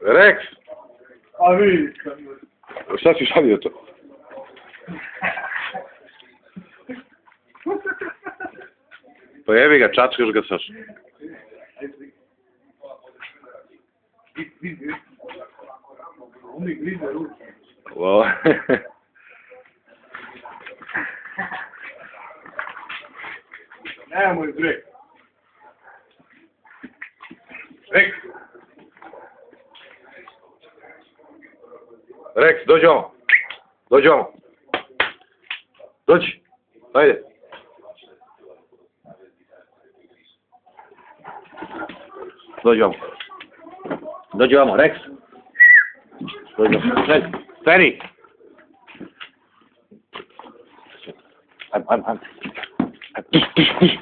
Rex, A vidi. šta si šalio to? Pa jebi ga, čačkaš ga saš. On mi grize ruku. Wow. Nemoj bre. Rex. Rex, dođi ovo. Dođi ovo. Dođi. Ajde. Dođi ovo. Dođi ovo, Rex. Dođi ovo. Stani. Ajde. Piš.